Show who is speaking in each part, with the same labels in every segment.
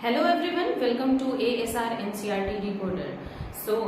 Speaker 1: Hello everyone, welcome to ASR NCERT decoder.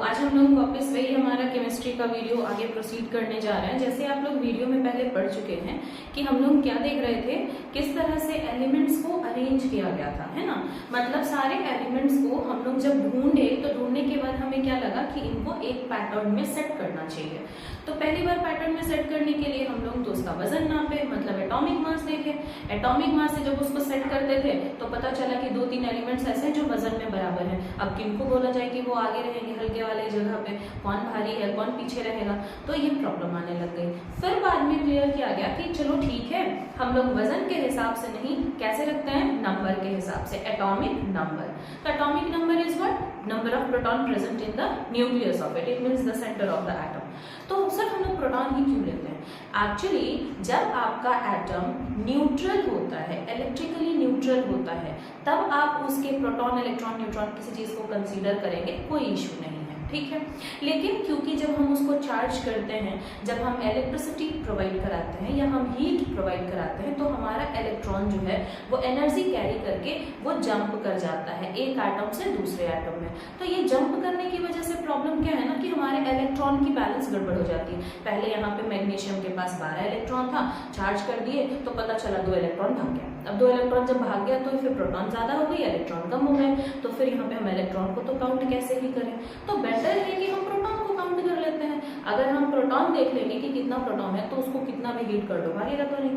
Speaker 1: आज हम लोग वापस वही हमारा केमिस्ट्री का वीडियो आगे प्रोसीड करने जा रहे हैं। जैसे आप लोग वीडियो में पहले पढ़ चुके हैं कि हम लोग क्या देख रहे थे, किस तरह से एलिमेंट्स को अरेंज किया गया था, है ना। मतलब सारे एलिमेंट्स को हम लोग जब ढूंढे तो ढूंढने के बाद हमें क्या लगा कि इनको एक पैटर्न में सेट करना चाहिए। तो पहली बार पैटर्न में सेट करने के लिए हम लोग तो उसका वजन नापे, मतलब एटॉमिक मास देखे। एटॉमिक मास से जब उसको सेट करते थे तो पता चला कि 2-3 एलिमेंट्स ऐसे हैं जो वजन में बराबर है। अब किनको बोला जाए कि वो आगे रहेंगे हल्के वाले जगह पे, कौन भारी है कौन पीछे रहेगा, तो ये प्रॉब्लम आने लग गई। फिर बाद में क्लियर किया गया कि चलो ठीक है, हम लोग वजन के हिसाब से नहीं, कैसे रखते हैं, नंबर के हिसाब से, एटॉमिक नंबर। तो atomic number is what, number of proton present in the nucleus of it means the centre of the atom. तो सर हम लोग प्रोटॉन ही क्यों लेते हैं? एक्चुअली जब आपका एटम न्यूट्रल होता है, इलेक्ट्रिकली न्यूट्रल होता है, तब आप उसके प्रोटॉन इलेक्ट्रॉन न्यूट्रॉन किसी चीज को कंसीडर करेंगे, कोई इश्यू नहीं है, ठीक है। लेकिन क्योंकि जब हम उसको चार्ज करते हैं, जब हम इलेक्ट्रिसिटी प्रोवाइड कराते हैं या हम हीट प्रोवाइड कराते हैं, तो हमारा इलेक्ट्रॉन जो है वो एनर्जी कैरी करके वो जंप कर जाता है एक एटम से दूसरे एटम में। तो ये जंप करने की वजह से प्रॉब्लम क्या है ना कि हमारे इलेक्ट्रॉन की बैलेंस गड़बड़ हो जाती है। पहले यहाँ पे मैग्नीशियम के पास 12 इलेक्ट्रॉन था, चार्ज कर दिए तो पता चला 2 इलेक्ट्रॉन भाग गया। अब 2 इलेक्ट्रॉन जब भाग गया तो फिर प्रोटॉन ज्यादा हो गई, इलेक्ट्रॉन कम हो गए, तो फिर यहाँ पे हम इलेक्ट्रॉन को तो काउंट कैसे ही करें। तो बेटर है कि हम प्रोटॉन को काउंट कर लेते हैं। अगर हम प्रोटॉन देख लेंगे कि कितना प्रोटॉन है तो उसको कितना भी हीट कर दो भागेगा तो नहीं।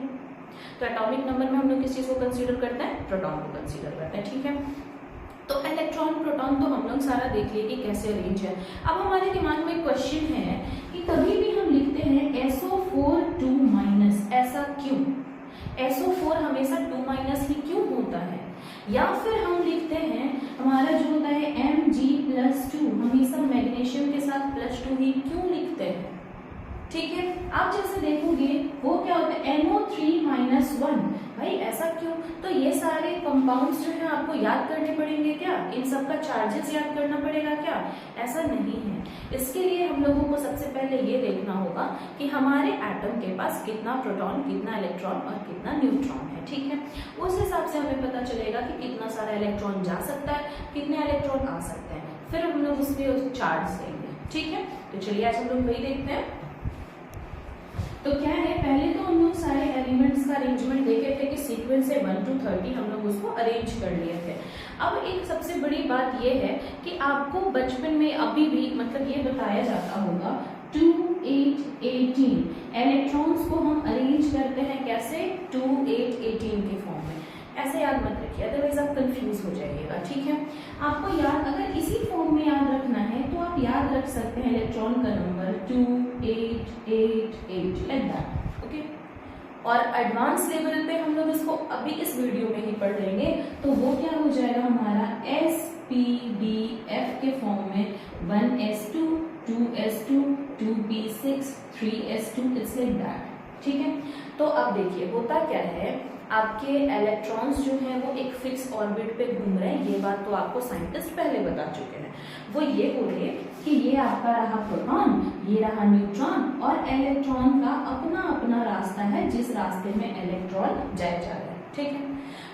Speaker 1: तो एटॉमिक नंबर में हम लोग किस चीज को कंसीडर करते हैं, प्रोटॉन को कंसीडर करते हैं, ठीक है। तो इलेक्ट्रॉन प्रोटॉन तो हम लोग सारा देख लिए कि कैसे अरेंज है। अब हमारे दिमाग में क्वेश्चन है कि कभी भी हम लिखते हैं SO4 2-, ऐसा क्यों? SO4 हमेशा 2- ही क्यों होता है? या फिर हम लिखते हैं हमारा जो होता है Mg+2 हमेशा मैग्नीशियम के साथ +2 ही क्यों लिखते हैं? ठीक है, आप जैसे देखोगे वो क्या होता है NO3-1, भाई ऐसा क्यों? तो ये सारे कंपाउंड्स जो है आपको याद करने पड़ेंगे क्या? इन सब का चार्जेस याद करना पड़ेगा क्या? ऐसा नहीं है। इसके लिए हम लोगों को सबसे पहले ये देखना होगा कि हमारे एटम के पास कितना प्रोटॉन, कितना इलेक्ट्रॉन और कितना न्यूट्रॉन है, ठीक है। उस हिसाब से हमें पता चलेगा कि कितना सारा इलेक्ट्रॉन जा सकता है, कितने इलेक्ट्रॉन आ सकते हैं, फिर हम लोग उस पर चार्ज देंगे, ठीक है। तो चलिए आज हम लोग वही देखते हैं। तो क्या है, पहले तो हम लोग सारे एलिमेंट्स का अरेंजमेंट देखे थे कि सीक्वेंस से 1 to 30 हम लोग उसको अरेंज कर लिए थे। अब एक सबसे बड़ी बात ये है कि आपको बचपन में अभी भी मतलब ये बताया जाता होगा 2, 8, 18 इलेक्ट्रॉन्स को हम अरेंज करते हैं कैसे, 2, 8, 18 के फॉर्म में। ऐसे याद मत रखिए, अदरवाइज आप कंफ्यूज हो जाइएगा, ठीक है। आपको याद अगर इसी फॉर्म में याद रखना है तो आप याद रख सकते हैं इलेक्ट्रॉन का नंबर 2, 8, 8, 8 लाइक दैट, ओके। और एडवांस लेवल पे हम लोग इसको अभी इस वीडियो में ही पढ़ लेंगे, तो वो क्या हो जाएगा हमारा SPDF के फॉर्म में 1s2, 2s2, 2p6, 3s2 it's like that, ठीक है। तो अब देखिए होता क्या है, आपके इलेक्ट्रॉन्स जो हैं वो एक फिक्स ऑर्बिट पे घूम रहे हैं, ये बात तो आपको साइंटिस्ट पहले बता चुके हैं। वो ये बोले कि ये आपका रहा प्रोटॉन, ये रहा न्यूट्रॉन, और इलेक्ट्रॉन का अपना अपना रास्ता है जिस रास्ते में इलेक्ट्रॉन जाए जा रहा है, ठीक है।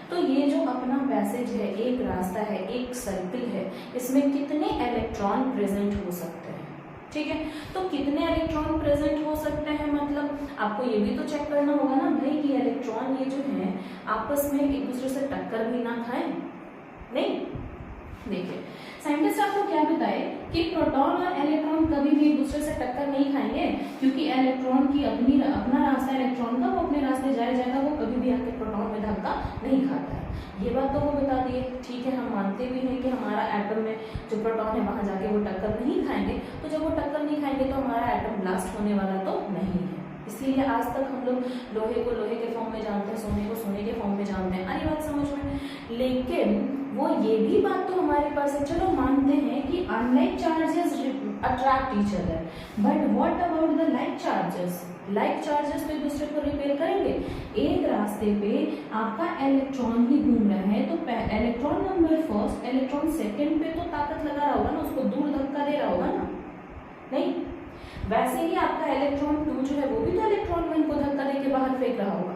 Speaker 1: तो ये जो अपना पैसेज है, एक रास्ता है, एक सर्किल है, इसमें कितने इलेक्ट्रॉन प्रेजेंट हो सकते हैं, ठीक है। तो कितने इलेक्ट्रॉन प्रेजेंट हो सकते हैं, मतलब आपको ये भी तो चेक करना होगा ना भाई कि इलेक्ट्रॉन ये जो है आपस में एक दूसरे से टक्कर भी ना खाएं, नहीं। देखिए साइंटिस्ट आपको क्या बताए कि प्रोटॉन और इलेक्ट्रॉन कभी भी एक दूसरे से टक्कर नहीं खाएंगे, क्योंकि इलेक्ट्रॉन की अपना रास्ता इलेक्ट्रॉन का, वो अपने रास्ते जाए जाएगा, वो कभी भी आके प्रोटॉन में धक्का नहीं खाता है। ये बात तो वो बता दिए, ठीक है। हम मानते भी हैं कि हमारा एटम में जो प्रोटॉन है वहां जाके वो टक्कर नहीं खाएंगे, तो जब वो टक्कर नहीं खाएंगे तो हमारा एटम ब्लास्ट होने वाला तो नहीं है। इसलिए आज तक हम लोग लोहे को लोहे के फॉर्म में जानते हैं, सोने को सोने के फॉर्म में जानते हैं, आनी बात समझ में। लेकिन वो ये भी बात तो हमारे पास है, चलो मानते हैं कि unlike charges attract each other, but what about the like charges? Like charges तो एक दूसरे को रिपेल करेंगे। एक रास्ते पे आपका इलेक्ट्रॉन ही घूम रहा है, तो electron number first, electron second पे तो ताकत लगा रहा होगा ना, उसको दूर धक्का दे रहा होगा ना, नहीं। वैसे ही आपका इलेक्ट्रॉन 2 जो है वो भी तो इलेक्ट्रॉन 1 को धक्का देके बाहर फेंक रहा होगा,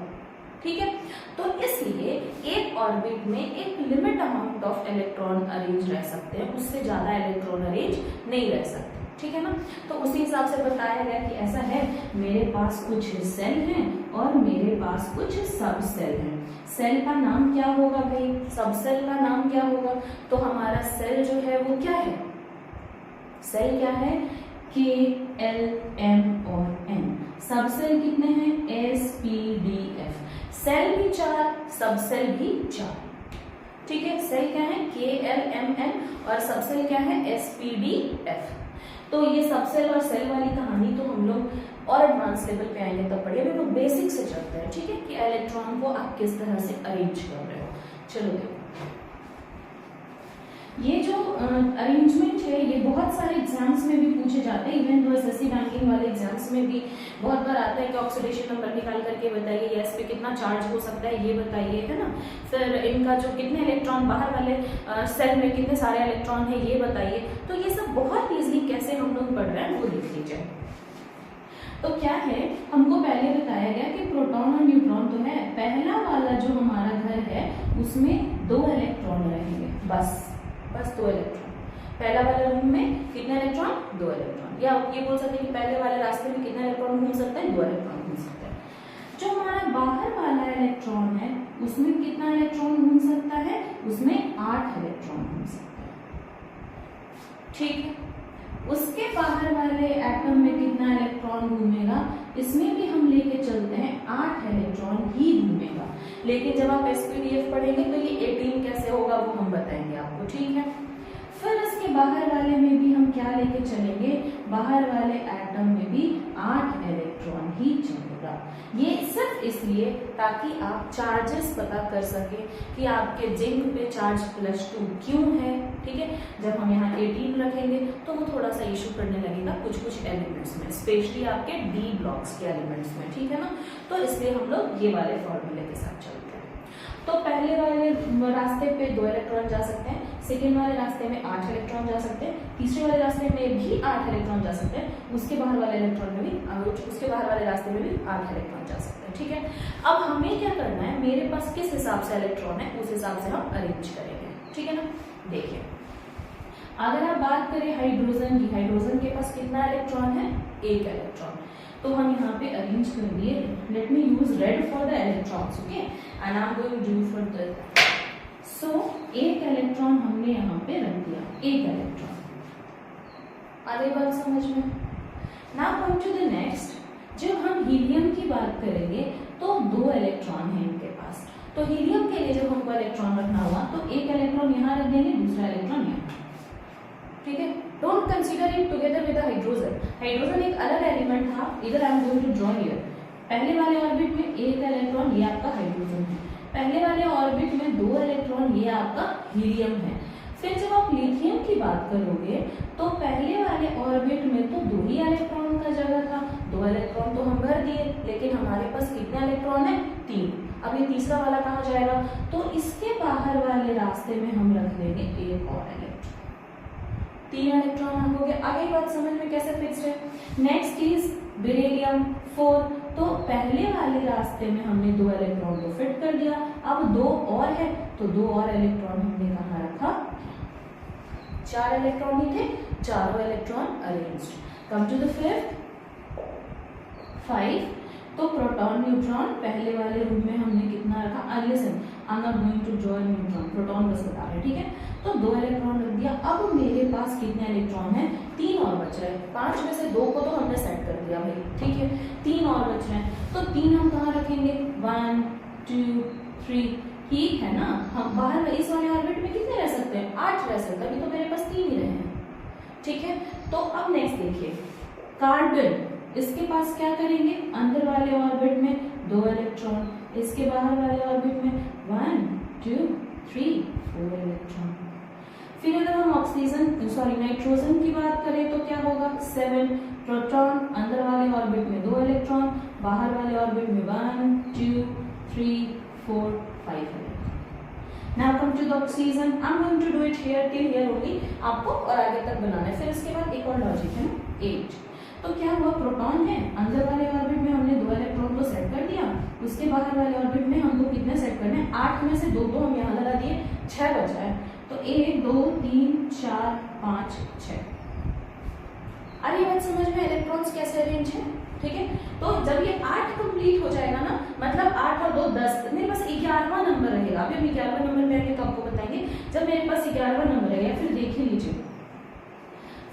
Speaker 1: ठीक है। तो इसलिए एक ऑर्बिट में एक limit amount of electron arrange रह सकते हैं, उससे ज्यादा इलेक्ट्रॉन अरेंज नहीं रह सकते, ठीक है ना। तो उसी हिसाब से बताया गया कि ऐसा है, मेरे पास कुछ सेल हैं और मेरे पास कुछ सब सेल हैं। सेल का नाम क्या होगा भाई, सब सेल का नाम क्या होगा, तो हमारा सेल जो है वो क्या है, सेल क्या है, K, L, M और N। सब सेल कितने हैं, S, P, D, F। Shell भी 4, सब सेल भी 4, ठीक है। सेल क्या है, K, L, M, N और सब सेल क्या है, S, P, D, F। तो ये सब सेल और सेल वाली कहानी तो हम लोग और एडवांस लेवल पे आएंगे तब पढ़िए, अभी लोग बेसिक से चलते हैं, ठीक है, कि इलेक्ट्रॉन को आप किस तरह से अरेंज कर रहे हो। चलो देखो, ये जो अरेंजमेंट है ये बहुत सारे एग्जाम्स में भी पूछे जाते हैं, इवन दो एसएससी बैंकिंग वाले एग्जाम्स में भी बहुत बार आता है कि ऑक्सीडेशन नंबर निकाल करके बताइए, ये एस पे कितना चार्ज हो सकता है ये बताइए, है ना। फिर इनका जो कितने इलेक्ट्रॉन बाहर वाले सेल में कितने सारे इलेक्ट्रॉन है ये बताइए। तो ये सब बहुत ईजिली कैसे हम लोग पढ़ रहे हैं वो लिख लीजिए। तो क्या है, हमको पहले बताया गया कि प्रोटॉन और न्यूट्रॉन तो है, पहला वाला जो हमारा घर है उसमें 2 इलेक्ट्रॉन रहेंगे, बस 2 इलेक्ट्रॉन। पहला वाले रूम में कितने इलेक्ट्रॉन, 2 इलेक्ट्रॉन। या आप ये बोल सकते हैं कि पहले वाले रास्ते में कितने इलेक्ट्रॉन घूम सकते हैं, 2 इलेक्ट्रॉन घूम सकते हैं। जो हमारा बाहर वाला इलेक्ट्रॉन है उसमें कितना इलेक्ट्रॉन घूम सकता है, उसमें 8 इलेक्ट्रॉन घूम सकता है, ठीक है। उसके बाहर वाले एटम में कितना इलेक्ट्रॉन घूमेगा, इसमें भी हम लेके चलते हैं 8 इलेक्ट्रॉन ही घूमेगा। लेकिन जब आप एसपीडीएफ पढ़ेंगे तो ये 18 कैसे होगा वो हम बताएंगे आपको, ठीक है। फिर इसके बाहर वाले में भी हम क्या लेके चलेंगे, बाहर वाले एटम में भी 8 इलेक्ट्रॉन ही चलेगा। ये सिर्फ इसलिए ताकि आप चार्जेस पता कर सके कि आपके जिंक पे चार्ज +2 क्यों है, ठीक है। जब हम यहाँ 18 रखेंगे तो वो थोड़ा सा इशू करने लगेगा कुछ एलिमेंट्स में, स्पेशली आपके डी ब्लॉक्स के एलिमेंट्स में, ठीक है ना। तो इसलिए हम लोग ये वाले फॉर्मूले के साथ चलते हैं। तो पहले वाले रास्ते पे 2 इलेक्ट्रॉन जा सकते हैं, सेकेंड वाले रास्ते में 8 इलेक्ट्रॉन जा सकते हैं, तीसरे वाले रास्ते में भी 8 इलेक्ट्रॉन जा सकते हैं, उसके बाहर वाले इलेक्ट्रॉन में भी, उसके बाहर वाले रास्ते में भी 8 इलेक्ट्रॉन जा सकते हैं, ठीक है। अब हमें क्या करना है, मेरे पास किस हिसाब से इलेक्ट्रॉन है उस हिसाब से हम अरेंज करेंगे, ठीक है ना। देखिए, अगर आप बात करें हाइड्रोजन की, हाइड्रोजन के पास कितना इलेक्ट्रॉन है, 1 इलेक्ट्रॉन। तो हम यहाँ पे अरेंज कर दिए, let me use red for the electrons, okay, and I am going to do for the, so 1 electron हमने यहाँ पे रख दिया, 1 इलेक्ट्रॉन। आगे बात समझ में। Now come to the next, जब हम हीलियम की बात करेंगे तो 2 इलेक्ट्रॉन है इनके पास। तो हीलियम के लिए जब हमको इलेक्ट्रॉन रखना हुआ तो 1 इलेक्ट्रॉन यहाँ रख देंगे, दूसरा इलेक्ट्रॉन यहाँ, ठीक है। Don't consider it together with hydrogen. Hydrogen एक अलग एलिमेंट था, इधर I am going to draw here. पहले वाले ऑर्बिट में 1 इलेक्ट्रॉन, ये आपका हाइड्रोजन है। पहले वाले ऑर्बिट में 2 इलेक्ट्रॉन, ये आपका हीलियम है। फिर जब आप लिथियम की बात करोगे तो पहले वाले ऑर्बिट में तो 2 ही इलेक्ट्रॉन का जगह था, 2 इलेक्ट्रॉन तो हम भर दिए, लेकिन हमारे पास कितने इलेक्ट्रॉन है, 3। अब ये तीसरा वाला कहाँ जाएगा, तो इसके बाहर वाले रास्ते में हम रख देंगे 1 और इलेक्ट्रॉन, 3 इलेक्ट्रॉन हम हो गए। आगे बात समझ में कैसे फिक्स है। Next is beryllium 4। तो पहले वाले रास्ते में हमने 2 इलेक्ट्रॉन को फिट कर दिया, अब 2 और है तो 2 और इलेक्ट्रॉन हमने कहाँ रखा, 4 इलेक्ट्रॉन ही थे, चारों electron arranged. Come to the fifth 5। तो प्रोटॉन न्यूट्रॉन पहले वाले रूम में हमने कितना रखा, listen I am not going to draw neutron, proton बस बता रहे, ठीक है। तो 2 इलेक्ट्रॉन रख दिया, अब मेरे पास कितने इलेक्ट्रॉन है, 3 और बच रहे हैं। 5 में से 2 को तो हमने सेट कर दिया भाई, ठीक है, 3 और बच रहे हैं। तो 3 हम कहाँ रखेंगे, 1 2 3, ठीक है ना। हम बाहर इस वाले ऑर्बिट में कितने रह सकते हैं, 8 रह सकते हैं, अभी तो मेरे पास 3 ही रहे हैं, ठीक है। तो अब नेक्स्ट देखिए, कार्बन, इसके पास क्या करेंगे, अंदर वाले ऑर्बिट में 2 इलेक्ट्रॉन, इसके बाहर वाले ऑर्बिट में 1 2 3 4 इलेक्ट्रॉन। फिर अगर हम नाइट्रोजन की बात करें तो क्या होगा, 7 प्रोटॉन, अंदर वाले ऑर्बिट में 2 इलेक्ट्रॉन, बाहर वाले ऑर्बिट में 1 2 3 4 5 electron. Now come to the oxygen, I am going to do it here till here only, आपको और आगे तक बनाना है। फिर इसके बाद एक और लॉजिक है ना, 8। तो क्या हुआ, प्रोटॉन है, अंदर वाले ऑर्बिट में हमने 2 इलेक्ट्रॉन को सेट कर दिया, उसके बाहर वाले ऑर्बिट में हमको कितने सेट करने हैं, 8 में से 2 तो हम यहाँ लगा दिए, 6 बचा है। तो 1 2 3 4 5 6। अरे ये बात समझ में, इलेक्ट्रॉन्स कैसे अरेंज है, ठीक है। तो जब ये 8 कंप्लीट हो जाएगा ना, मतलब 8 और 2 10, मेरे पास 11वां नंबर रहेगा। अभी हम 11वां नंबर पे आएंगे तो आपको बताएंगे। जब मेरे पास 11वां नंबर रहेगा, फिर देख लीजिए,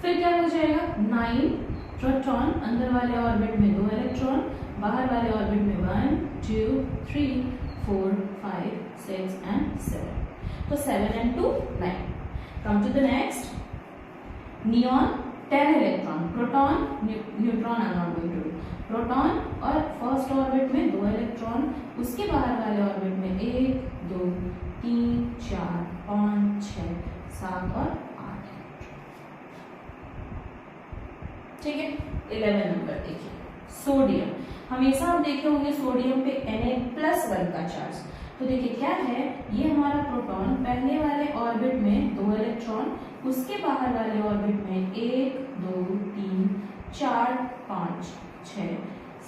Speaker 1: फिर क्या हो जाएगा, 9 प्रोटॉन, अंदर वाले ऑर्बिट में 2 इलेक्ट्रॉन, बाहर वाले ऑर्बिट में 1 2 3 4 5 6 एंड 7। तो 7 and 2 9। Come to the next, neon 10 electron, proton neutron, I am not going to do, proton और फर्स्ट ऑर्बिट में 2 इलेक्ट्रॉन, उसके बाहर वाले ऑर्बिट में 1 2 3 4 5 6 7 और 8। ठीक है। 11 नंबर देखिए, सोडियम। हमेशा आप देखे होंगे सोडियम पे Na+1 का चार्ज। तो देखिए क्या है, ये हमारा प्रोटॉन पहले वाले ऑर्बिट में 2 इलेक्ट्रॉन, उसके बाहर वाले ऑर्बिट में 1 2 3 4 5 6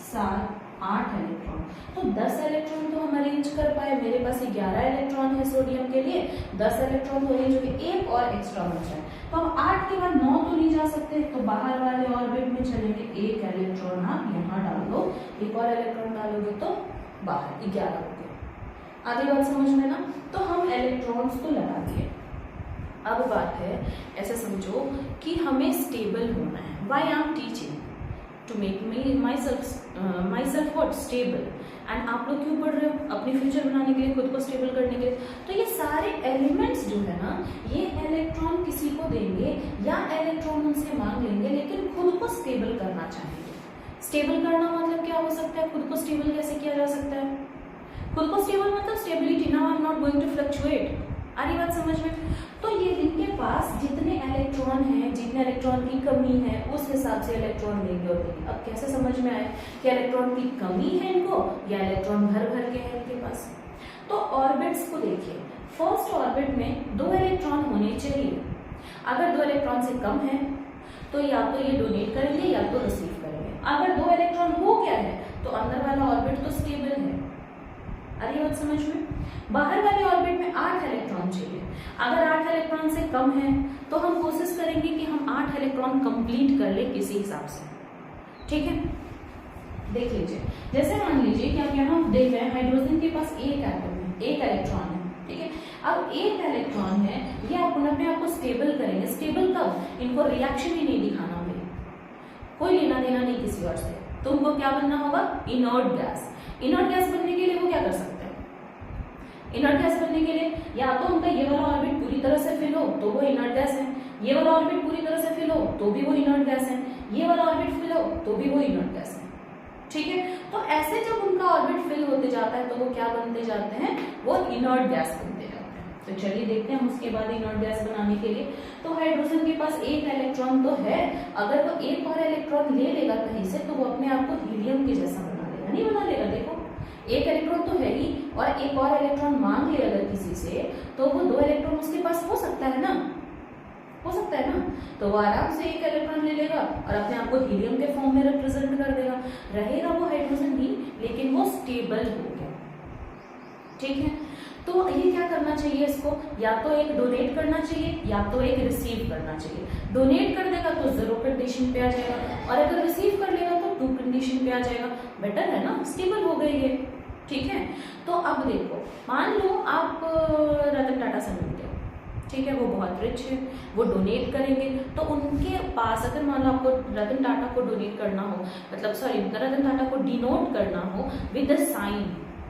Speaker 1: 7 8 इलेक्ट्रॉन। तो 10 इलेक्ट्रॉन तो हम अरेंज कर पाए, मेरे पास 11 इलेक्ट्रॉन है सोडियम के लिए, 10 इलेक्ट्रॉन तो अरेंज हो गए, एक और एक्स्ट्रा बचा है। तो अब 8 के बाद 9 तो नहीं जा सकते, तो बाहर वाले ऑर्बिट में चलेंगे, एक इलेक्ट्रॉन आप यहाँ डाल दो, एक और इलेक्ट्रॉन डालोगे तो बाहर 11 हो गए। आगे बात समझ में ना। तो हम इलेक्ट्रॉन्स को लगा दिए। अब बात है, ऐसे समझो कि हमें स्टेबल होना है। Why I am teaching to make me myself what stable. And आप लोग क्यों पढ़ रहे हो, अपने फ्यूचर बनाने के लिए, खुद को स्टेबल करने के लिए। तो ये सारे एलिमेंट्स जो है ना, ये इलेक्ट्रॉन किसी को देंगे या इलेक्ट्रॉन उनसे मांग लेंगे, लेकिन खुद को स्टेबल करना चाहेंगे। स्टेबल करना मतलब क्या हो सकता है, खुद को स्टेबल कैसे किया जा सकता है, खुद को स्टेबल मतलब stability, now I am not going to fluctuate. आ रही बात समझ में। तो ये इनके पास जितने इलेक्ट्रॉन हैं, जितने इलेक्ट्रॉन की कमी है, उस हिसाब से इलेक्ट्रॉन देंगे और देंगे। अब कैसे समझ में आए कि इलेक्ट्रॉन की कमी है इनको या इलेक्ट्रॉन भर भर के है इनके पास। तो ऑर्बिट्स को देखिए, फर्स्ट ऑर्बिट में 2 इलेक्ट्रॉन होने चाहिए। अगर 2 इलेक्ट्रॉन से कम है तो या तो ये डोनेट करेंगे या तो रिसीव करेंगे। अगर 2 इलेक्ट्रॉन हो गया है तो अंदर वाला ऑर्बिट तो स्टेबल है। अरे बात समझ में। बाहर वाले ऑर्बिट में 8 इलेक्ट्रॉन चाहिए। अगर 8 इलेक्ट्रॉन से कम है तो हम कोशिश करेंगे कि हम 8 इलेक्ट्रॉन कंप्लीट कर ले किसी हिसाब से। ठीक है, देख लीजिए, जैसे मान लीजिए कि आप यहाँ देख रहे हैं हाइड्रोजन के पास एक एटम है, एक इलेक्ट्रॉन है। ठीक है, अब एक इलेक्ट्रॉन है, ये आप अपने आप को स्टेबल करेंगे। स्टेबल कब, इनको रिएक्शन ही नहीं दिखाना होगा, कोई लेना देना नहीं किसी और से, तो उनको क्या बनना होगा, इनर्ट गैस। इनर्ट गैस बनने के लिए वो क्या कर सकते हैं, इनर्ट गैस बनने के लिए या तो उनका ये वाला ऑर्बिट पूरी तरह से फिल हो तो वो इनर्ट गैस है, ये वाला ऑर्बिट पूरी तरह से फिल हो तो भी वो इनर्ट गैस है, ये वाला ऑर्बिट फिल हो तो भी वो इनर्ट गैस है। ठीक है, तो ऐसे जब उनका ऑर्बिट फिल होते जाता है तो वो क्या बनते जाते हैं, वो इनर्ट गैस बनते जाते हैं। तो चलिए देखते हैं हम उसके बाद इनर्ट गैस बनाने के लिए। तो हाइड्रोजन के पास एक इलेक्ट्रॉन तो है, अगर वो एक और इलेक्ट्रॉन ले लेगा कहीं से तो वो अपने आप को हीलियम के जैसा बना लेगा, नहीं बना लेगा। देखो एक इलेक्ट्रॉन तो है ही और एक और इलेक्ट्रॉन मांग ले अगर किसी से तो वो 2 इलेक्ट्रॉन उसके पास हो सकता है ना, हो सकता है ना, तो वो आराम से एक इलेक्ट्रॉन ले लेगा और अपने आप को हीलियम के फॉर्म में रिप्रेजेंट कर देगा। रहेगा वो हाइड्रोजन ही, लेकिन वो स्टेबल हो गया। ठीक है, तो ये क्या करना चाहिए, इसको या तो एक डोनेट करना चाहिए या तो एक रिसीव करना चाहिए। डोनेट कर देगा तो 0 कंडीशन पे आ जाएगा और अगर रिसीव कर लेगा तो 2 कंडीशन पे आ जाएगा। बेटर है ना, स्टेबल हो गई है। ठीक है, तो अब देखो, मान लो आप रतन टाटा से मिलते हो, ठीक है, वो बहुत रिच है, वो डोनेट करेंगे तो उनके पास अगर मान लो आपको रतन टाटा को डोनेट करना हो, मतलब सॉरी रतन टाटा को डिनोट करना हो विद द साइन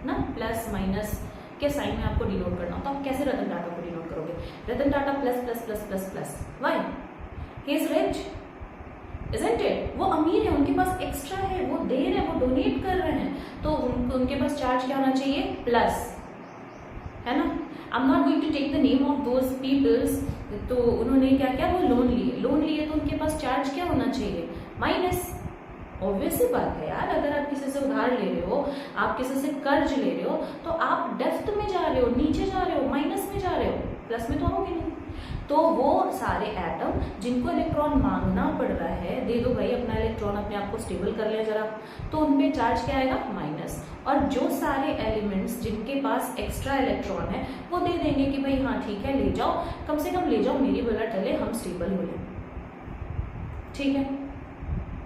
Speaker 1: ना, प्लस माइनस के साइन में आपको डिनोट करना हो, तो आप कैसे रतन टाटा को डिनोट करोगे, Ratan Tata plus plus plus plus plus. Why, he is rich, isn't it, वो अमीर है, उनके पास एक्स्ट्रा है, वो दे रहे हैं, वो डोनेट कर रहे हैं, तो उनके पास चार्ज क्या होना चाहिए, प्लस, है ना। I am not going to take the name of those peoples. तो उन्होंने क्या किया, वो लोन लिए तो उनके पास चार्ज क्या होना चाहिए, माइनस। ऑब्वियस सी बात है यार, अगर आप किसी से उधार ले रहे हो, आप किसी से कर्ज ले रहे हो तो आप डेप्थ में जा रहे हो, नीचे जा रहे हो, माइनस में जा रहे हो। प्लस में तो आओगे नहीं। तो वो सारे एटम जिनको इलेक्ट्रॉन मांगना पड़ रहा है, दे दो भाई अपना इलेक्ट्रॉन, अपने आप को स्टेबल कर ले जरा, तो उनपे चार्ज क्या आएगा, माइनस। और जो सारे एलिमेंट्स जिनके पास एक्स्ट्रा इलेक्ट्रॉन है वो दे देंगे कि भाई हाँ ठीक है ले जाओ, कम से कम ले जाओ, मेरी बला टले, हम स्टेबल हो जाए। ठीक है,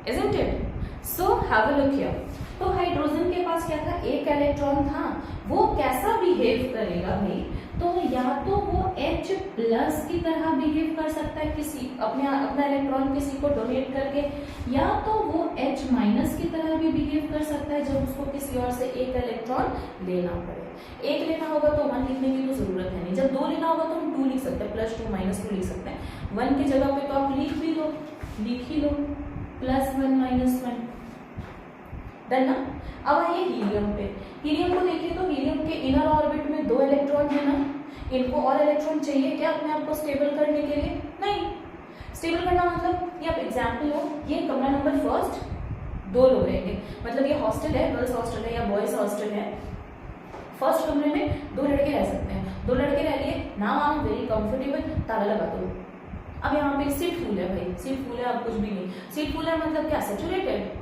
Speaker 1: isn't it? So have a look here. तो हाइड्रोजन के पास क्या था, एक इलेक्ट्रॉन था, वो कैसा बिहेव करेगा भाई, तो या तो वो H प्लस की तरह बिहेव कर सकता है किसी अपना इलेक्ट्रॉन किसी को डोनेट करके, या तो वो H माइनस की तरह भी बिहेव कर सकता है जब उसको किसी और से एक इलेक्ट्रॉन लेना पड़े। एक लेना होगा तो 1 लिखने की तो जरूरत है नहीं, जब 2 लेना होगा तो हम 2 लिख सकते हैं, +2 -2 लिख सकते हैं। 1 की जगह पे तो आप लिख ही लो +1 -1, डन ना। अब आइए हीलियम पे, हीलियम को देखिए तो हीलियम के इनर ऑर्बिट में 2 इलेक्ट्रॉन है ना, इनको और इलेक्ट्रॉन चाहिए क्या अपने आप को स्टेबल करने के लिए, नहीं। स्टेबल करना मतलब, ये आप एग्जाम्पल लो, ये कमरा नंबर फर्स्ट, 2 लोग रहेंगे, मतलब ये हॉस्टल है, गर्ल्स हॉस्टल है या बॉयज हॉस्टल है। फर्स्ट कमरे में 2 लड़के रह सकते हैं, 2 लड़के रह लिए, now I am very comfortable, ताला लगा दो। अब यहाँ पे सीट फुल है भाई, सीट फुल है, अब कुछ भी नहीं, सीट फुल है मतलब क्या, सैचुरेटेड।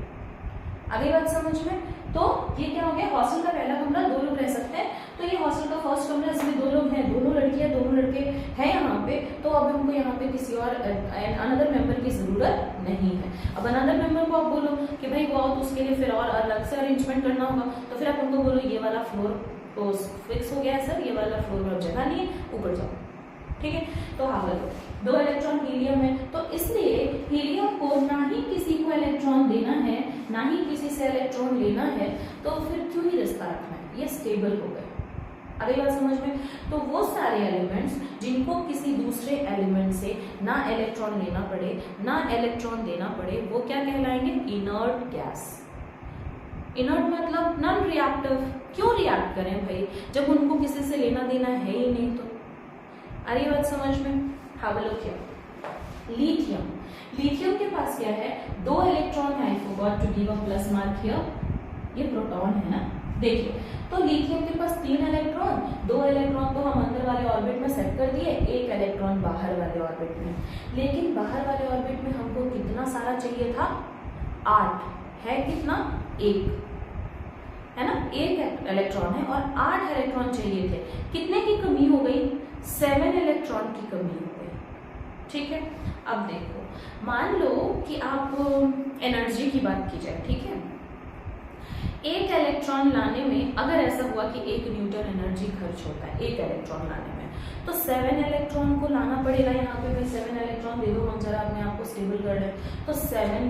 Speaker 1: अगली बात समझ में, तो ये क्या हो गया, हॉस्टल का पहला कमरा 2 लोग रह सकते हैं, तो ये हॉस्टल का फर्स्ट कमरा इसमें 2 लोग हैं, दोनों लड़कियां दोनों लड़के हैं यहाँ पे, तो अब हमको यहाँ पे किसी और अनदर मेंबर की जरूरत नहीं है। अब अनदर मेंबर को आप बोलो कि भाई वो आओ, तो उसके लिए फिर और अलग से अरेंजमेंट करना होगा, तो फिर आप हमको बोलो ये वाला फ्लोर तो फिक्स हो गया है सर, ये वाला फ्लोर में जगह नहीं है, ऊपर जाओ। ठीक है, तो हाँ 2 इलेक्ट्रॉन हीलियम है, तो इसलिए हीलियम को ना ही किसी को इलेक्ट्रॉन देना है ना ही किसी से इलेक्ट्रॉन लेना है, तो फिर क्यों ही रिश्ता रखना है, ये स्टेबल हो गए। अगली बात समझ में, तो वो सारे एलिमेंट्स जिनको किसी दूसरे एलिमेंट से ना इलेक्ट्रॉन लेना पड़े ना इलेक्ट्रॉन देना पड़े, वो क्या कहलाएंगे, इनर्ट गैस। इनर्ट मतलब नॉन रिएक्टिव। क्यों रिएक्ट करें भाई जब उनको किसी से लेना देना है ही नहीं, तो अरे बात समझ में। Have a look here, lithium, lithium के पास क्या है, 2 इलेक्ट्रॉन है, I forgot to give a plus mark here, ये प्रोटॉन है ना, देखिए तो लिथियम के पास 3 इलेक्ट्रॉन, 2 इलेक्ट्रॉन तो हम अंदर वाले ऑर्बिट में सेट कर दिए, 1 इलेक्ट्रॉन बाहर वाले ऑर्बिट में, लेकिन बाहर वाले ऑर्बिट में हमको कितना सारा चाहिए था, 8 है, कितना, 1 है ना, 1 इलेक्ट्रॉन है और 8 इलेक्ट्रॉन चाहिए थे, कितने की कमी हो गई, 7 इलेक्ट्रॉन की कमी हो गई। ठीक है, अब देखो मान लो कि आप एनर्जी की बात की जाए, ठीक है, 1 इलेक्ट्रॉन लाने में अगर ऐसा हुआ कि 1 न्यूटन एनर्जी खर्च होता है 1 इलेक्ट्रॉन लाने में, तो 7 इलेक्ट्रॉन को लाना पड़ेगा। यहाँ पे भाई 7 इलेक्ट्रॉन दे दो, हम जरा अपने आप को स्टेबल कर रहे हैं, तो 7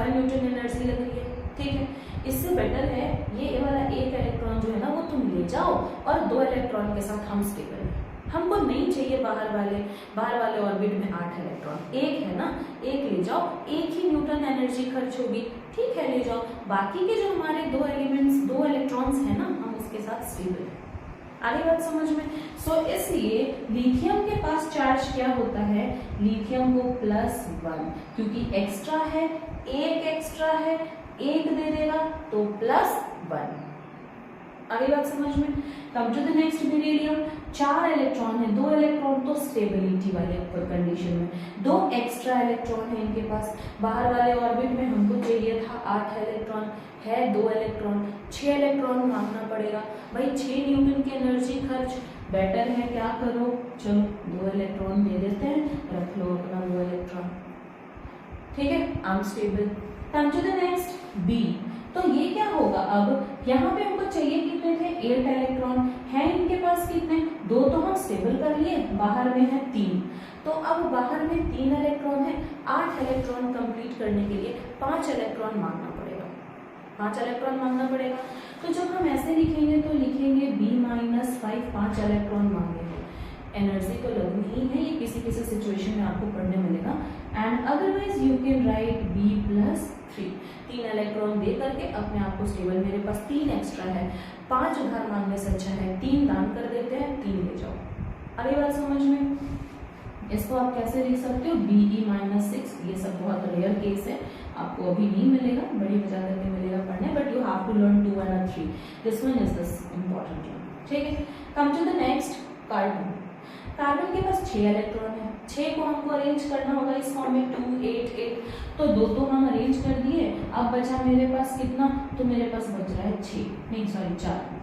Speaker 1: न्यूटन एनर्जी लग रही है। ठीक है, इससे बेटर है ये वाला 1 इलेक्ट्रॉन जो है ना वो तुम ले जाओ और 2 इलेक्ट्रॉन के साथ हम स्टेबल हैं, हमको नहीं चाहिए बाहर वाले ऑर्बिट में 8 इलेक्ट्रॉन, 1 है ना, 1 ले जाओ, 1 ही न्यूटन एनर्जी खर्च होगी, ठीक है ले जाओ, बाकी के जो हमारे 2 एलिमेंट्स 2 इलेक्ट्रॉन्स है ना, हम उसके साथ स्टेबल है। आगे बात समझ में, सो इसलिए लिथियम के पास चार्ज क्या होता है, लिथियम को +1, क्योंकि एक्स्ट्रा है, 1 एक्स्ट्रा है, 1 दे देगा तो +1। आगे बात समझ में, come to the next beryllium, 4 electron है, 2 इलेक्ट्रॉन तो स्टेबिलिटी वाले कंडीशन में, 2 एक्स्ट्रा इलेक्ट्रॉन है इनके पास, बाहर वाले ऑर्बिट में हमको चाहिए था 8 इलेक्ट्रॉन, है 2 इलेक्ट्रॉन, 6 इलेक्ट्रॉन मांगना पड़ेगा भाई, 6 न्यूटन की एनर्जी खर्च, बेटर है क्या करो, चलो 2 इलेक्ट्रॉन दे देते हैं, रख लो अपना 2 इलेक्ट्रॉन। ठीक है, unstable. Come to the next B, तो ये क्या होगा, अब यहाँ पे हमको चाहिए कितने थे, 8 इलेक्ट्रॉन है इनके पास, कितने, 2 तो हम स्टेबल कर लिए, बाहर में है 3, तो अब बाहर में 3 इलेक्ट्रॉन है, 8 इलेक्ट्रॉन कंप्लीट करने के लिए 5 इलेक्ट्रॉन मांगना पड़ेगा, 5 इलेक्ट्रॉन मांगना पड़ेगा। तो जब हम ऐसे लिखेंगे तो लिखेंगे B-5, 5 इलेक्ट्रॉन मांगेंगे, एनर्जी तो लगनी ही है, ये किसी किसी सिचुएशन में आपको पढ़ने मिलेगा, and otherwise you can write B+3, 3 electron दे करके अपने आप को स्टेबल, मेरे पास 3 एक्स्ट्रा है, 5 उधार मांगने से अच्छा है 3 दान कर देते हैं, 3 ले जाओ। अगली बात समझ में, इसको आप कैसे लिख सकते हो, Be-6, ये सब बहुत रेयर केस है, आपको अभी नहीं मिलेगा, बड़ी मजा करके मिलेगा पढ़ने, but you have to learn 2 and 3, this one is this important one. ठीक है, come to the next carbon. Carbon के पास 6 इलेक्ट्रॉन है, 6 को हमको अरेंज करना होगा इस फॉर्म में 2 8 8, तो 2 तो हम अरेंज कर दिए। अब बचा मेरे पास कितना, तो मेरे पास बच रहा है 6, नहीं सॉरी 4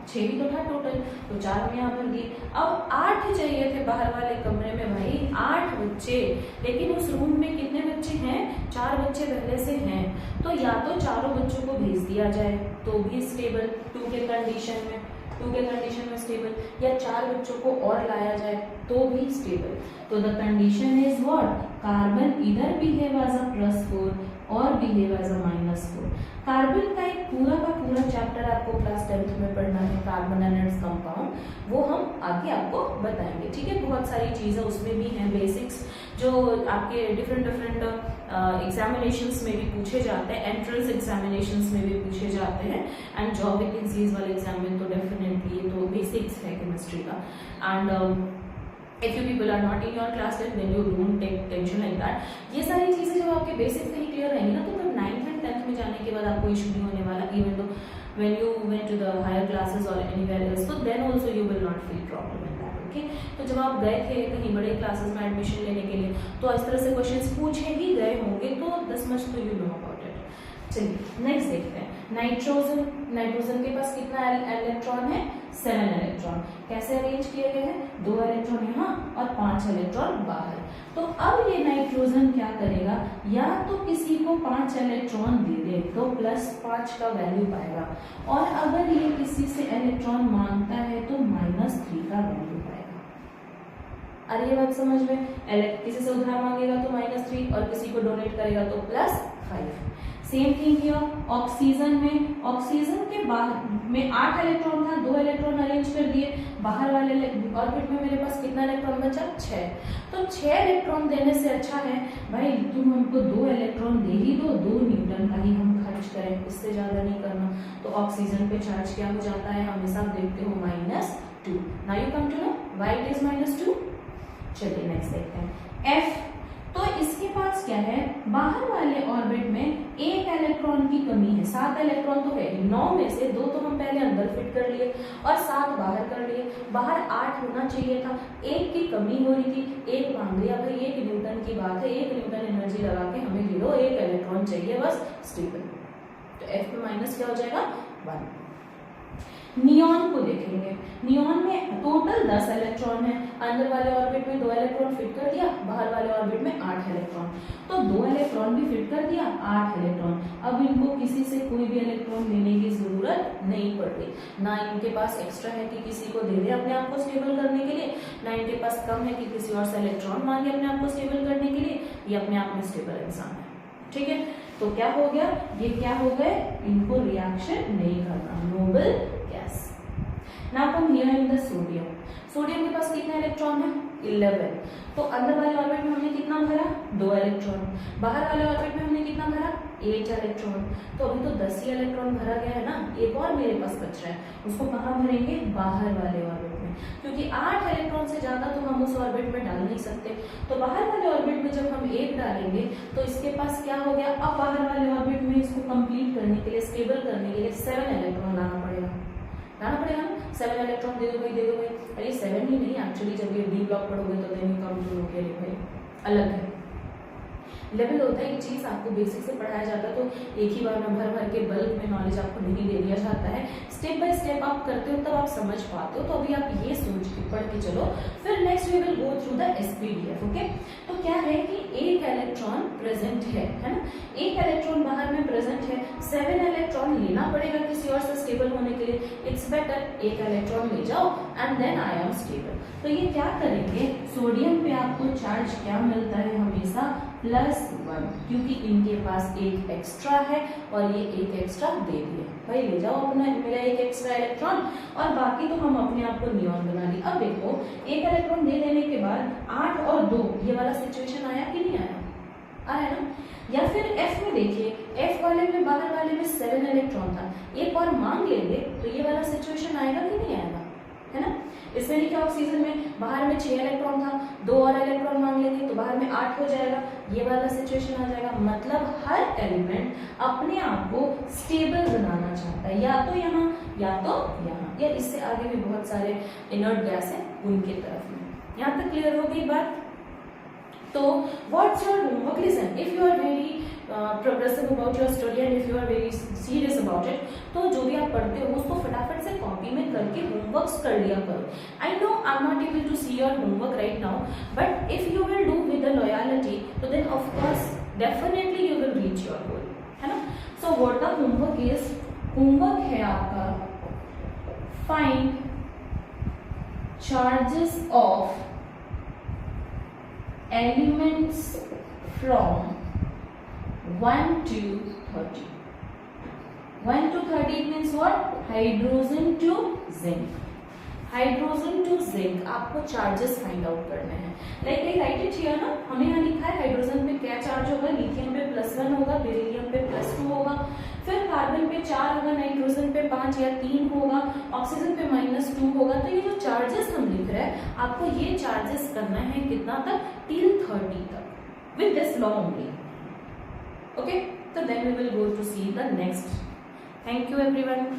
Speaker 1: 6 भी तो था टोटल, तो 4 हम यहाँ भर दिए। अब 8 चाहिए थे बाहर वाले कमरे में भाई, 8 बच्चे, लेकिन उस रूम में कितने बच्चे हैं, 4 बच्चे पहले से हैं, तो या तो चारों बच्चों को भेज दिया जाए तो भी स्टेबल 2 के कंडीशन में स्टेबल, या 4 बच्चों को और लाया जाए तो भी स्टेबल। तो the condition is what, carbon इधर बिहेव एज अ +4 और बिहेव एज अ -4। कार्बन का एक पूरा का पूरा चैप्टर आपको क्लास 10th में पढ़ना है, कार्बन एंड इट्स कंपाउंड, वो हम आगे आपको बताएंगे, ठीक है। बहुत सारी चीजें उसमें भी हैं, बेसिक्स जो आपके डिफरेंट एग्जामिनेशंस में भी पूछे जाते हैं, एंट्रेंस एग्जामिनेशंस में भी पूछे जाते हैं, एंड जॉब वैकेंसीज वाले एग्जाम में तो डेफिनेटली ये तो बेसिक्स है केमिस्ट्री का। And if you people are not in your class then you don't take tension like that। ये सारी चीजें जब आपके बेसिक्स नहीं क्लियर रहेंगी ना, तो फिर 9th and 10th में जाने के बाद आपको इशू नहीं होने वाला, इवन तो when you went to the higher classes or anywhere else, so then also you will not feel problem in that, okay। तो जब आप गए थे कहीं बड़े क्लासेस में एडमिशन लेने के लिए, तो इस तरह से क्वेश्चंस पूछे ही गए होंगे, तो this much तो you know about it। चलिए नेक्स्ट देखते हैं, नाइट्रोजन के पास कितना इलेक्ट्रॉन है, 7 इलेक्ट्रॉन। कैसे अरेंज किए गए हैं, 2 इलेक्ट्रॉन यहाँ और 5 इलेक्ट्रॉन बाहर। तो अब ये नाइट्रोजन क्या करेगा, या तो किसी को 5 इलेक्ट्रॉन दे दे तो +5 का वैल्यू पाएगा, और अगर ये किसी से इलेक्ट्रॉन मांगता है तो -3 का वैल्यू पाएगा। अरे ये बात समझ में, किसी से उधार मांगेगा तो -3 और किसी को डोनेट करेगा तो +5। सेम थिंग हियर ऑक्सीजन के बाहर में 8 इलेक्ट्रॉन था, 2 इलेक्ट्रॉन अरेंज कर दिए, बाहर वाले ऑर्बिट में मेरे पास कितना इलेक्ट्रॉन बचा, 6। तो 6 इलेक्ट्रॉन देने से अच्छा है भाई तुम हमको 2 इलेक्ट्रॉन दे ही दो, 2 न्यूटन का ही हम खर्च करें, इससे ज्यादा नहीं करना। तो ऑक्सीजन पे चार्ज क्या हो जाता है, हमेशा आप देखते हो -2। Now you come to know why it is -2। चलिए नेक्स्ट देखते हैं, F। तो इसके पास क्या है, बाहर वाले ऑर्बिट में 1 इलेक्ट्रॉन की कमी है, 7 इलेक्ट्रॉन तो है, 9 में से 2 तो हम पहले अंदर फिट कर लिए और 7 बाहर कर लिए, बाहर 8 होना चाहिए था, 1 की कमी हो रही थी, 1 मांग लिया भाई, 1 न्यूटन की बात है, 1 न्यूटन एनर्जी लगा के हमें ले लो, 1 इलेक्ट्रॉन चाहिए बस स्टेबल। तो F में माइनस क्या हो जाएगा, 1। नियॉन को देखेंगे, नियॉन में टोटल 10 इलेक्ट्रॉन है, अंदर वाले ऑर्बिट में 2 इलेक्ट्रॉन फिट कर दिया, बाहर वाले ऑर्बिट में 8 इलेक्ट्रॉन, तो 2 इलेक्ट्रॉन भी फिट कर दिया, 8 इलेक्ट्रॉन। अब इनको किसी से कोई भी इलेक्ट्रॉन लेने की जरूरत नहीं पड़ती, ना इनके पास एक्स्ट्रा है कि किसी को दे दे अपने आप को स्टेबल करने के लिए, ना इनके पास कम है कि किसी और से इलेक्ट्रॉन मांगे अपने आप को स्टेबल करने के लिए, ये अपने आप में स्टेबल इंसान है, ठीक है। तो क्या हो गया, ये क्या हो गए, इनको रिएक्शन नहीं करना, noble gas. Now come here in the sodium. Sodium के पास कितने इलेक्ट्रॉन है, 11। तो अंदर वाले ऑर्बिट में हमने कितना भरा, 2 इलेक्ट्रॉन, बाहर वाले ऑर्बिट में हमने कितना भरा, 8 इलेक्ट्रॉन। तो अभी तो 10 ही इलेक्ट्रॉन भरा गया है ना, एक और मेरे पास बच रहा है, उसको कहाँ भरेंगे, बाहर वाले ऑर्बिट में, क्योंकि 8 इलेक्ट्रॉन से ज्यादा तो हम उस ऑर्बिट में डाल नहीं सकते। तो बाहर वाले ऑर्बिट में जब हम 1 डालेंगे तो इसके पास क्या हो गया, अब बाहर वाले ऑर्बिट में इसको कंप्लीट करने के लिए, स्टेबल करने के लिए 7 इलेक्ट्रॉन लाना पड़ेगा ना, 7 इलेक्ट्रॉन दे दो भाई। अरे 7 ही नहीं, एक्चुअली जब ये डी ब्लॉक पढ़ोगे तो then you come to know कि भाई अलग है लेवल होता है। एक चीज आपको बेसिक से पढ़ाया जाता है तो एक ही बार में भर के बल्क में नॉलेज आपको नहीं दे दिया जाता है, स्टेप बाय स्टेप आप करते हो तब आप समझ पाते हो। तो अभी आप ये सोच के पढ़ के चलो, फिर next we will go through the SPDF। Okay, तो क्या है कि 1 इलेक्ट्रॉन प्रेजेंट है ना, 1 इलेक्ट्रॉन बाहर में प्रेजेंट है, 7 इलेक्ट्रॉन लेना पड़ेगा किसी और से स्टेबल होने के लिए। इट्स बेटर 1 इलेक्ट्रॉन ले जाओ and then I am stable. तो ये क्या करेंगे, सोडियम पे आपको चार्ज क्या मिलता है हमेशा, +1, क्योंकि इनके पास 1 एक्स्ट्रा है और ये 1 एक्स्ट्रा दे दिए, भाई ले जाओ अपना मेरा 1 एक्स्ट्रा इलेक्ट्रॉन, और बाकी तो हम अपने आप को नियॉन बना ली। अब देखो 1 इलेक्ट्रॉन दे देने के बाद 8 और 2 ये वाला सिचुएशन आया कि नहीं आया, आया ना। या फिर F में देखिए, F वाले में बाहर वाले में 7 इलेक्ट्रॉन था, एक और मांग लेंगे तो ये वाला सिचुएशन आएगा कि नहीं आएगा, है ना। इसमें लिखा ऑक्सीजन में बाहर में 6 इलेक्ट्रॉन था, 2 और इलेक्ट्रॉन मांग लेंगे तो बाहर में 8 हो जाएगा, ये वाला सिचुएशन आ जाएगा। मतलब हर एलिमेंट अपने आप को स्टेबल बनाना चाहता है, या तो यहाँ या तो यहाँ, या इससे आगे भी बहुत सारे इनर्ट गैस है उनके तरफ में। यहाँ तक क्लियर हो गई बात? तो what's your homework? Listen, if you are very progressive about your study and if you are very serious about it, तो जो भी आप पढ़ते हो उसको फटाफट से कॉपी में करके होमवर्क्स कर लिया करो। I know I am not able to see your homework right now, but if you will do with the loyalty तो then of course definitely you will reach your goal, है ना। So what the homework is, homework है आपका find charges of elements from 1 to 30. 1 to 30 means what? Hydrogen to zinc. Hydrogen to zinc आपको charges find out करने हैं। Like I write it here ना, हमने यहाँ लिखा है हाइड्रोजन पे क्या चार्ज होगा, लिथियम पे +1 होगा, बेरिलियम पे +2 होगा, फिर कार्बन पे 4 होगा, नाइट्रोजन पे 5 या 3 होगा, ऑक्सीजन पे -2 होगा। तो ये जो चार्जेस हम लिख रहे हैं, आपको ये चार्जेस करना है कितना तक, टिल 30 तक, with this law only. Okay, तो then we will go to see the next. Thank you everyone.